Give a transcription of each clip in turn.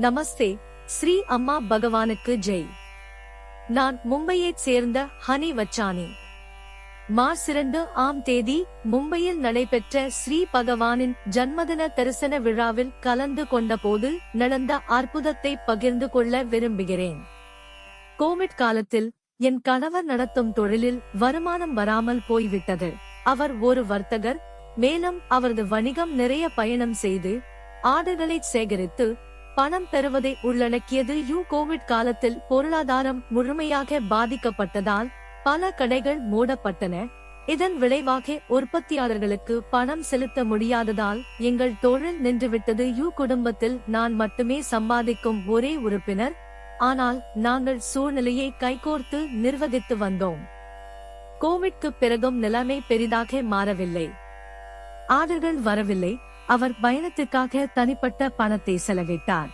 நமஸ்தே. ஸ்ரீ அம்மா பகவானுக்கு ஜெய். நான் மும்பையைச் சேர்ந்த ஹனி வச்சானி. மார்ச் 2ஆம் தேதி மும்பையில் நடைபெற்ற ஸ்ரீ பகவானின் ஜன்மதின தரிசன விழாவில் கலந்து கொண்டபோது நடந்த அற்புதத்தை பகிர்ந்து கொள்ள விரும்புகிறேன். கோவிட் காலத்தில் என் கணவர் நடத்தும் தொழிலில் வருமானம் வராமல் போய்விட்டது. அவர் ஒரு வர்த்தகர், மேலும் அவரது வணிகம் நிறைய பயணம் செய்து ஆர்டர்களை சேகரித்து பணம் பெறுவதை உள்ளடக்கியது. கோவிட் காலத்தில் பொருளாதாரம் முழுமையாக பாதிக்கப்பட்டதால் பல கடைகள் மூடப்பட்டன. இதன் விளைவாக உற்பத்தியாளர்களுக்கு பணம் செலுத்த முடியாததால் எங்கள் தொழில் நின்றுவிட்டது. குடும்பத்தில் நான் மட்டுமே சம்பாதிக்கும் ஒரே உறுப்பினர். ஆனால் நாங்கள் சூழ்நிலையை கைகோர்த்து நிர்வகித்து வந்தோம். கோவிட்க்கு பிறகும் நிலைமை பெரிதாக மாறவில்லை. ஆர்டர்கள் வரவில்லை. அவர் பயணத்திற்காக தனிப்பட்ட பணத்தை செலவிட்டார்.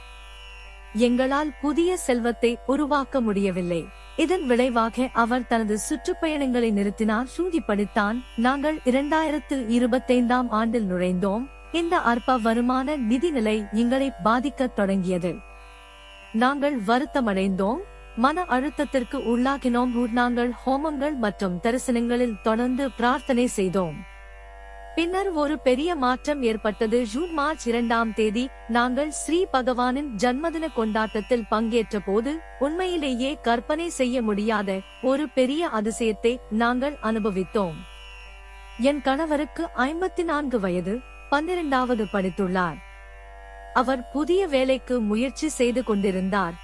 எங்களால் புதிய செல்வத்தை உருவாக்க முடியவில்லை. இதன் விளைவாக அவர் தனது சுற்றுப்பயணங்களை நிறுத்தினார். படித்தான். நாங்கள் 2025ஆம் ஆண்டில் நுழைந்தோம். இந்த அற்ப வருமான நிதிநிலை எங்களை பாதிக்கத் தொடங்கியது. நாங்கள் வருத்தமடைந்தோம், மன அழுத்தத்திற்கு உள்ளாகினோம். நாங்கள் ஹோமங்கள் மற்றும் தரிசனங்களில் தொடர்ந்து பிரார்த்தனை செய்தோம். பின்னர் ஒரு பெரிய மாற்றம் ஏற்பட்டது. மார்ச் 2ஆம் தேதி நாங்கள் ஸ்ரீ பகவானின் ஜன்மதின கொண்டாட்டத்தில் பங்கேற்ற போது உண்மையிலேயே கற்பனை செய்ய முடியாத ஒரு பெரிய அதிசயத்தை நாங்கள் அனுபவித்தோம். என் கணவருக்கு 54 வயது, 12வது படித்துள்ளார். அவர் புதிய வேலைக்கு முயற்சி செய்து கொண்டிருந்தார்.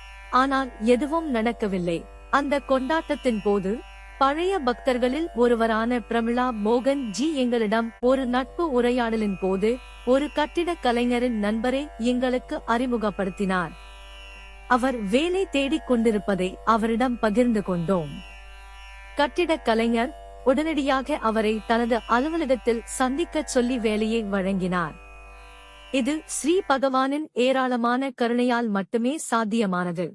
ஆனால் எதுவும் நடக்கவில்லை. அந்த கொண்டாட்டத்தின் போது பழைய பக்தர்களில் ஒருவரான பிரமிளா மோகன் ஜி எங்களிடம் ஒரு நட்பு உரையாடலின் போது ஒரு கட்டிடக் கலைஞரின் நண்பரை எங்களுக்கு அறிமுகப்படுத்தினார். அவர் வேலை தேடிக் கொண்டிருப்பதை அவரிடம் பகிர்ந்து கொண்டோம். கட்டிடக் கலைஞர் உடனடியாக அவரை தனது அலுவலகத்தில் சந்திக்கச் சொல்லி வேலையை வழங்கினார். இது ஸ்ரீ பகவானின் ஏராளமான கருணையால் மட்டுமே சாத்தியமானது.